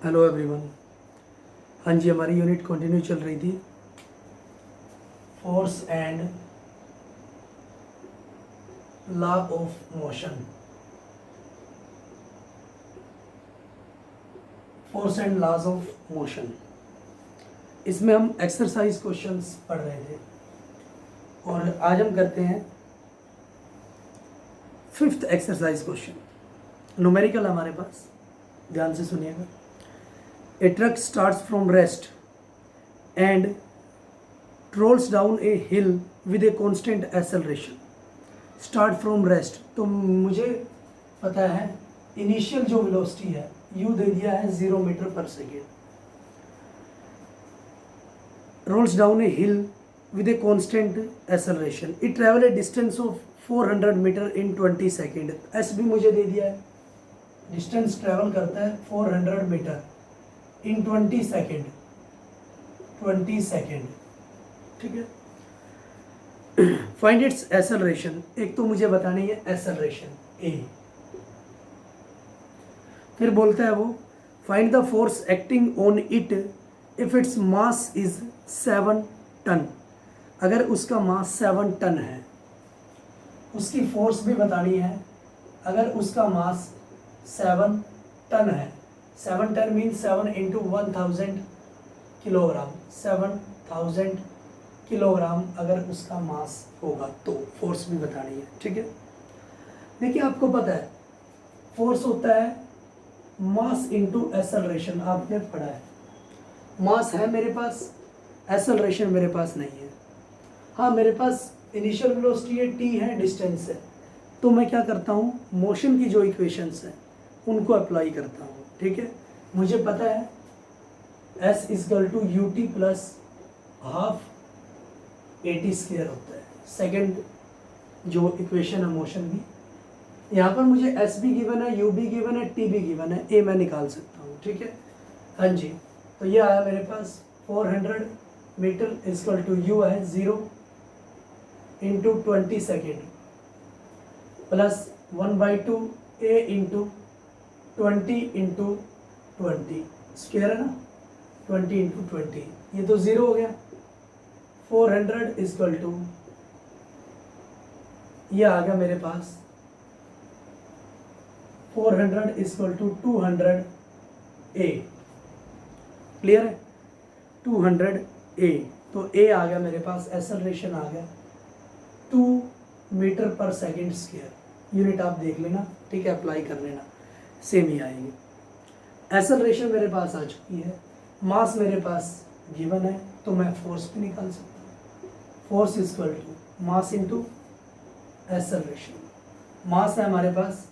Hello everyone. हाँ जी, हमारी unit continue चल रही थी force and law of motion. Force and laws of motion, इसमें हम एक्सरसाइज क्वेश्चंस पढ़ रहे थे और आज हम करते हैं फिफ्थ एक्सरसाइज क्वेश्चन। न्यूमेरिकल हमारे पास, ध्यान से सुनिएगा। A truck starts from rest and rolls down a hill with a constant acceleration. Start from rest, तो मुझे पता है इनिशियल जो वेलोसिटी है u दे दिया है 0 मीटर पर second. rolls down a hill with a constant acceleration. It travel a distance of 400 metre in 20 second. s भी मुझे दे दिया है, डिस्टेंस ट्रेवल करता है 400 मीटर इन 20 सेकेंड। 20 सेकेंड, ठीक है। फाइंड इट्स एक्सेलरेशन, एक तो मुझे बतानी है एक्सेलरेशन ए। फिर बोलता है वो find the force acting on it if its mass is 7 ton. अगर उसका मास 7 टन है, उसकी फोर्स भी बतानी है। अगर उसका मास 7 टन है, 7 ton mean 7 into 1000 kilogram, 7000 kilogram अगर उसका मास होगा तो फोर्स भी बतानी है, ठीक है। देखिए आपको पता है फोर्स होता है मास इनटू एक्सेलरेशन, आपने पढ़ा है। मास है मेरे पास, एक्सेलरेशन मेरे पास नहीं है। हाँ, मेरे पास इनिशियल वेलोसिटी है, टी है, डिस्टेंस है, तो मैं क्या करता हूँ, मोशन की जो इक्वेशंस हैं उनको अप्लाई करता हूँ, ठीक है। मुझे पता है S equal to u t plus half AT square होता है। सेकंड जो इक्वेशन है मोशन की, यहाँ पर मुझे S भी गिवन है, U भी गिवन है, T भी गिवन है, A मैं निकाल सकता हूँ, ठीक है। हाँ जी, तो ये आया मेरे पास 400 मीटर इक्वल टू U है 0 into 20 second plus 1/2 A into 20 into 20 square है ना, 20 इंटू 20, ये तो 0 हो गया। 400 इक्वल टू, ये आ गया मेरे पास 400 इक्वल टू 200 A। क्लियर है, 200 A, तो A आ गया मेरे पास, एक्सेलरेशन आ गया 2 मीटर पर सेकेंड स्क्वायर। यूनिट आप देख लेना, ठीक है, अप्लाई कर लेना, सेम ही आएंगे। एक्सेलरेशन मेरे पास आ चुकी है, मास मेरे पास गिवन है, तो मैं फोर्स भी निकाल सकता हूँ। Force equal to mass into acceleration. Mass है हमारे पास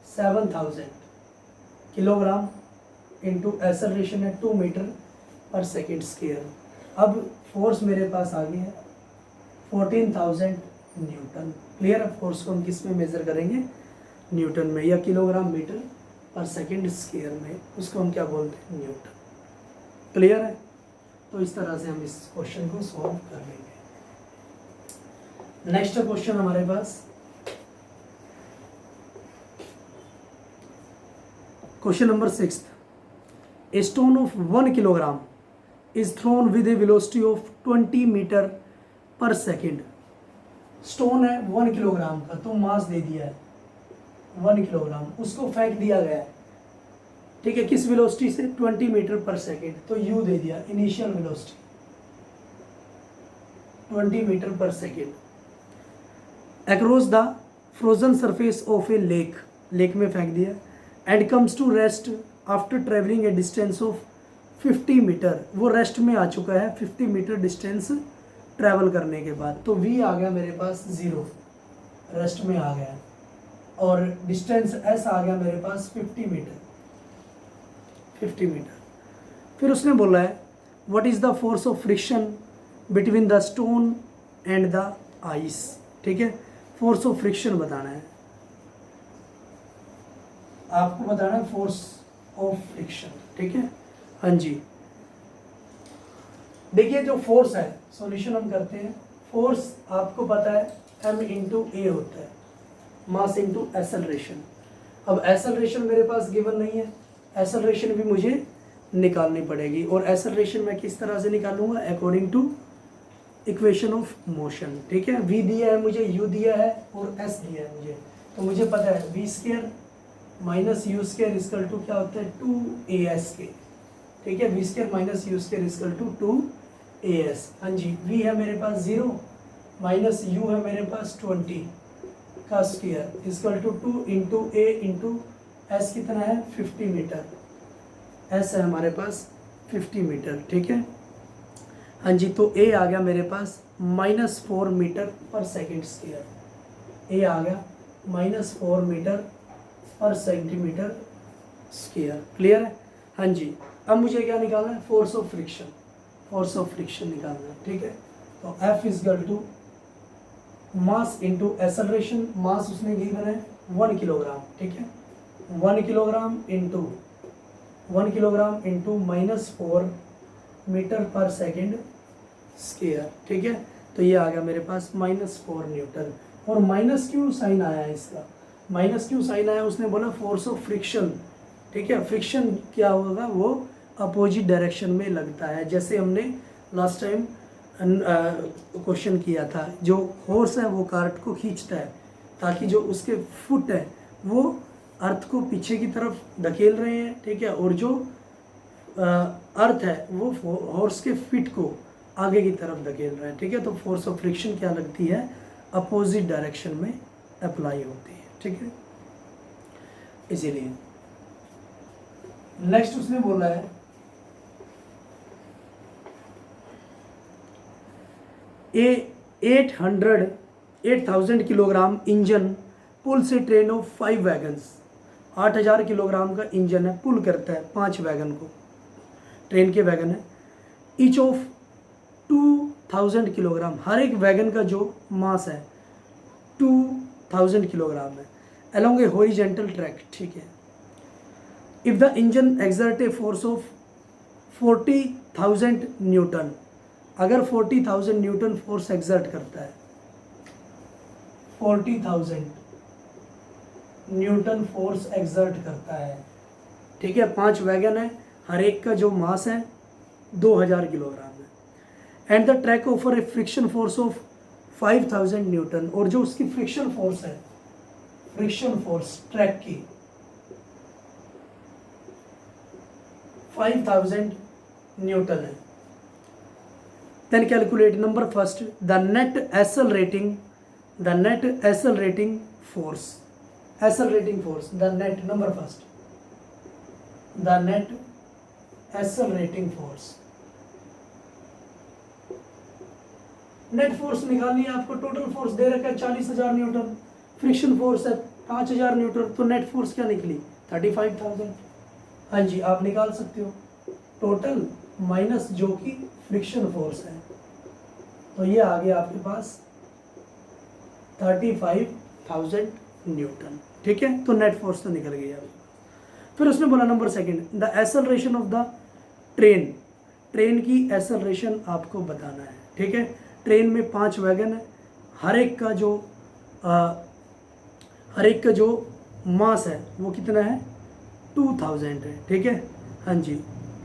7000 किलोग्राम इंटू एक्सेलरेशन है 2 मीटर पर सेकेंड स्क्वायर। अब फोर्स मेरे पास आ गई है 14000 न्यूटन। क्लियर है, फोर्स को हम किस में मेजर करेंगे, न्यूटन में, या किलोग्राम मीटर पर सेकेंड स्क्वायर में, उसको हम क्या बोलते हैं, न्यूटन। क्लियर है, तो इस तरह से हम इस क्वेश्चन को सॉल्व कर लेंगे। नेक्स्ट क्वेश्चन हमारे पास question number 6। A stone of 1 kilogram is thrown with a velocity of 20 metre पर सेकेंड। स्टोन है 1 किलोग्राम का, तो मास दे दिया है 1 किलोग्राम, उसको फेंक दिया गया है, ठीक है, किस वेलोसिटी से, 20 मीटर पर सेकेंड, तो यू दे दिया इनिशियल वेलोसिटी 20 मीटर पर second. Across the frozen surface of a lake, lake में फेंक दिया, and comes to rest after travelling a distance of 50 metre. वो रेस्ट में आ चुका है 50 मीटर डिस्टेंस ट्रैवल करने के बाद, तो V आ गया मेरे पास 0, रेस्ट में आ गया, और डिस्टेंस S आ गया मेरे पास 50 मीटर। 50 मीटर। फिर उसने बोला है what is the force of friction between the stone and the ice, ठीक है। फोर्स ऑफ फ्रिक्शन बताना है आपको, बताना है फोर्स ऑफ फ्रिक्शन, ठीक है। हाँ जी, देखिए जो फोर्स है, सॉल्यूशन हम करते हैं। फोर्स आपको पता है M इंटू ए होता है, मास इंटू एक्सेलरेशन। अब एक्सेलरेशन मेरे पास गिवन नहीं है, एक्सेलरेशन भी मुझे निकालनी पड़ेगी। और एक्सेलरेशन मैं किस तरह से निकालूंगा, according to equation of motion. ठीक है, v दिया है मुझे, u दिया है और s दिया है मुझे, तो मुझे पता है v square minus u square equal to क्या होता है 2as के। ठीक है, v square minus u square equal to 2as। हाँ जी, v है मेरे पास 0 माइनस u है मेरे पास 20 का square equal to 2 into a into s कितना है 50 मीटर, एस है हमारे पास 50 मीटर। ठीक है, हाँ जी, तो ए आ गया मेरे पास -4 मीटर पर सेकेंड स्क्वायर, ए आ गया -4 मीटर पर सेंटीमीटर स्क्वायर। क्लियर है? हाँ जी, अब मुझे क्या निकालना है, force of friction, force of friction निकालना है। ठीक है, तो F equal to mass into acceleration, mass उसने गिवन है 1 किलोग्राम। ठीक है, 1 किलोग्राम इंटू -4 मीटर पर सेकेंड स्क्वायर। ठीक है, तो ये आ गया मेरे पास -4 न्यूटन। और माइनस क्यों साइन आया है इसका, माइनस क्यों साइन आया, उसने बोला फोर्स ऑफ फ्रिक्शन। ठीक है, फ्रिक्शन क्या होगा, वो अपोजिट डायरेक्शन में लगता है, जैसे हमने लास्ट टाइम क्वेश्चन किया था। जो फोर्स है वो कार्ट को खींचता है, ताकि जो उसके फुट है वो अर्थ को पीछे की तरफ धकेल रहे हैं। ठीक है, और जो अर्थ है वो हॉर्स के फिट को आगे की तरफ धकेल रहा है। ठीक है, तो फोर्स ऑफ फ्रिक्शन क्या लगती है, अपोजिट डायरेक्शन में अप्लाई होती है। ठीक है, इसीलिए नेक्स्ट उसने बोला है ए 8,000 किलोग्राम इंजन पुल से ट्रेन ऑफ 5 वैगन्स। 8,000 किलोग्राम का इंजन है, पुल करता है 5 वैगन को, ट्रेन के वैगन है। ईच ऑफ 2,000 किलोग्राम, हर एक वैगन का जो मास है 2,000 किलोग्राम है, along a horizontal track। ठीक है, if the engine exert a force of 40,000 Newton, अगर 40,000 न्यूटन फोर्स एक्सर्ट करता है, 40,000 न्यूटन फोर्स एक्सर्ट करता है। ठीक है, 5 वैगन है, हर एक का जो मास है 2,000 किलोग्राम है। And the track offer a friction force of 5,000 newton, और जो उसकी फ्रिक्शन फोर्स है, फ्रिक्शन फोर्स ट्रैक की 5,000 न्यूटन है। Then calculate number first the net accelerating force, accelerating force, the net number first, the net accelerating force. Net force निकालनी है आपको, total force दे रखा है 40,000 न्यूटन, फ्रिक्शन फोर्स है 5,000 Newton, तो नेट फोर्स क्या निकली 35,000। हाँ जी, आप निकाल सकते हो टोटल माइनस जो कि फ्रिक्शन फोर्स है, तो ये आ गया आपके पास 35,000 न्यूटन। ठीक है, तो नेट फोर्स तो निकल गई अभी। फिर उसने बोला number second, the acceleration of the train, train की एक्सेलरेशन आपको बताना है। ठीक है, ट्रेन में 5 वैगन है, हर एक का जो मास है वो कितना है 2,000 है। ठीक है, हाँ जी,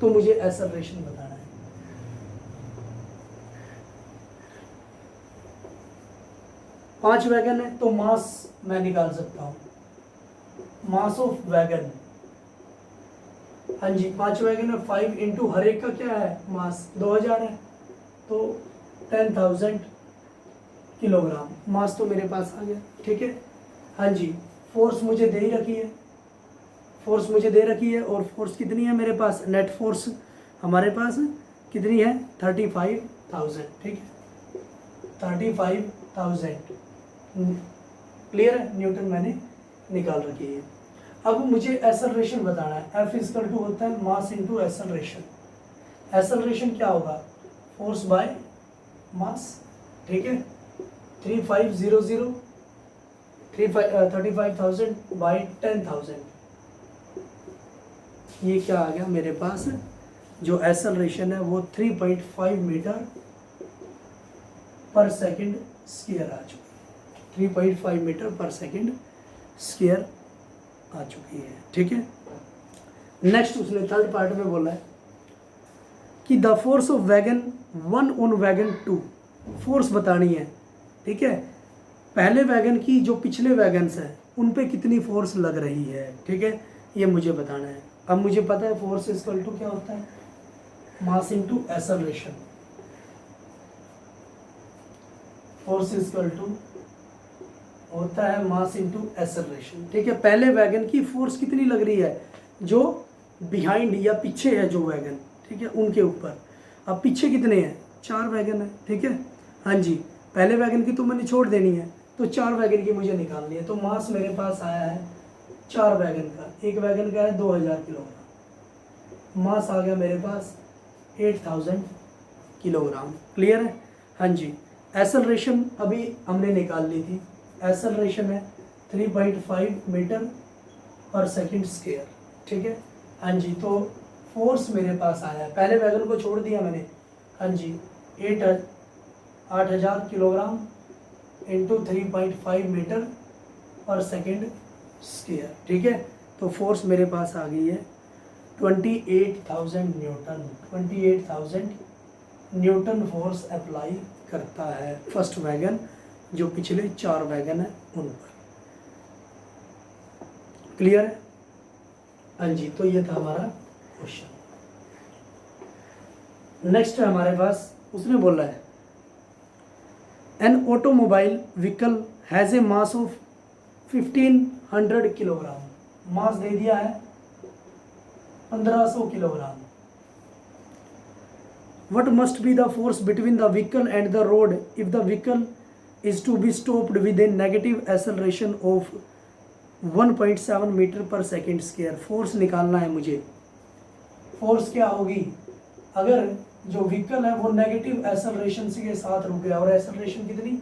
तो मुझे एक्सेलरेशन बताना है। पांच वैगन है तो मास मैं निकाल सकता हूँ, मास ऑफ वैगन। हाँ जी, 5 वैगन है, 5 इंटू हर एक का क्या है मास 2,000 है, तो 10,000 किलोग्राम मास तो मेरे पास आ गया। ठीक है, हाँ जी, फोर्स मुझे दे ही रखी है, फोर्स मुझे दे रखी है, और फोर्स कितनी है मेरे पास, नेट फोर्स हमारे पास कितनी है 35,000। ठीक है, 35,000 क्लियर है, न्यूटन मैंने निकाल रखी है। अब मुझे एक्सेलरेशन बताना है, F इक्वल टू होता है मास इंटू एक्सेलरेशन। एक्सेलरेशन क्या होगा, फोर्स बाय मास। ठीक है, 35,000 बाई 10,000, ये क्या आ गया मेरे पास, जो एक्सेलरेशन है वो 3.5 मीटर पर सेकंड स्क्वायर आ चुकी है, 3.5 मीटर पर सेकंड स्क्वायर आ चुकी है। ठीक है, नेक्स्ट उसने थर्ड पार्ट में बोला है कि the force of wagon 1 on wagon 2, force बतानी है। ठीक है, पहले वैगन की जो पिछले वैगन्स हैं उन पे कितनी फोर्स लग रही है। ठीक है, ये मुझे बताना है। अब मुझे पता है फोर्स इक्वल टू क्या होता है, mass into acceleration. Force equal to होता है मास इनटू एक्सेलरेशन। ठीक है, पहले वैगन की फोर्स कितनी लग रही है, जो बिहाइंड या पीछे है जो वैगन, ठीक है, उनके ऊपर। अब पीछे कितने हैं, 4 वैगन है। ठीक है, हाँ जी, पहले वैगन की तो मैंने छोड़ देनी है, तो 4 वैगन की मुझे निकालनी है। तो मास मेरे पास आया है 4 वैगन का, एक वैगन का है 2000 किलोग्राम, मास आ गया मेरे पास 8000 किलोग्राम। क्लियर है, हाँ जी। एक्सेलरेशन अभी हमने निकाल ली थी, एक्सेलरेशन है 3.5 मीटर पर सेकंड स्क्वायर। ठीक है, हाँ जी। तो फोर्स मेरे पास आया है, पहले वैगन को छोड़ दिया मैंने, हाँ जी, 8000 किलोग्राम इंटू 3.5 मीटर पर सेकंड स्क्वायर। ठीक है, तो फोर्स मेरे पास आ गई है 28,000 न्यूटन। 28,000 न्यूटन फोर्स अप्लाई करता है फर्स्ट वैगन, जो पिछले 4 वैगन है उन पर। क्लियर है, हाँ जी। तो ये था हमारा क्वेश्चन। नेक्स्ट है हमारे पास, उसने बोला है an automobile vehicle has a mass of 1500 kilogram. Mass दे दिया है 1500 kilogram. What must be the force between the vehicle and the road if the vehicle is to be stopped with a negative acceleration of 1.7 metre पर second square. Force निकालना है मुझे। Force क्या होगी अगर जो व्हीकल है वो नेगेटिव एक्सेलरेशन के साथ रुक गया, और एक्सेलरेशन कितनी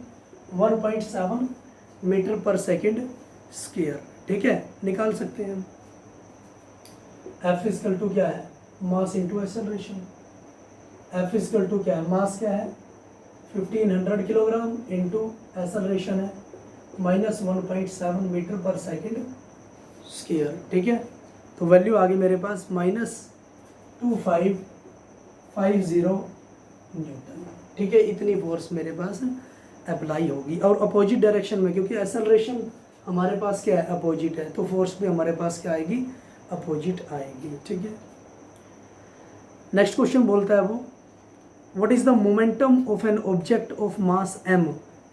1.7 मीटर पर सेकेंड स्क्वायर। ठीक है, निकाल सकते हैं हम। एफ इक्वल टू क्या है, mass into acceleration. F equal to क्या है, मास क्या है 1500 किलोग्राम इंटू एक्सेलरेशन है -1.7 मीटर पर सेकेंड स्क्वायर। ठीक है, तो वैल्यू आ गई मेरे पास -2550 न्यूटन। ठीक है, इतनी फोर्स मेरे पास अप्लाई होगी, और अपोजिट डायरेक्शन में, क्योंकि एक्सेलरेशन हमारे पास क्या है, अपोजिट है, तो फोर्स भी हमारे पास क्या आएगी, अपोजिट आएगी। ठीक है, नेक्स्ट क्वेश्चन बोलता है वो what is the momentum of an object of mass m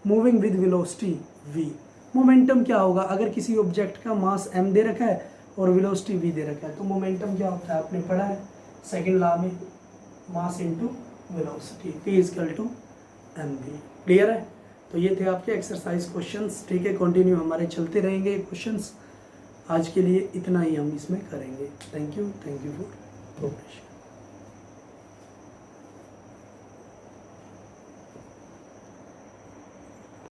moving with velocity v। Momentum क्या होगा अगर किसी ऑब्जेक्ट का मास m दे रखा है और वेलोसिटी v दे रखा है, तो मोमेंटम क्या होता है, आपने पढ़ा है सेकंड लॉ में, mass into velocity, p equal to mv। Clear है, तो ये थे आपके एक्सरसाइज क्वेश्चंस। ठीक है, कंटिन्यू हमारे चलते रहेंगे क्वेश्चंस। आज के लिए इतना ही हम इसमें करेंगे। Thank you for cooperation.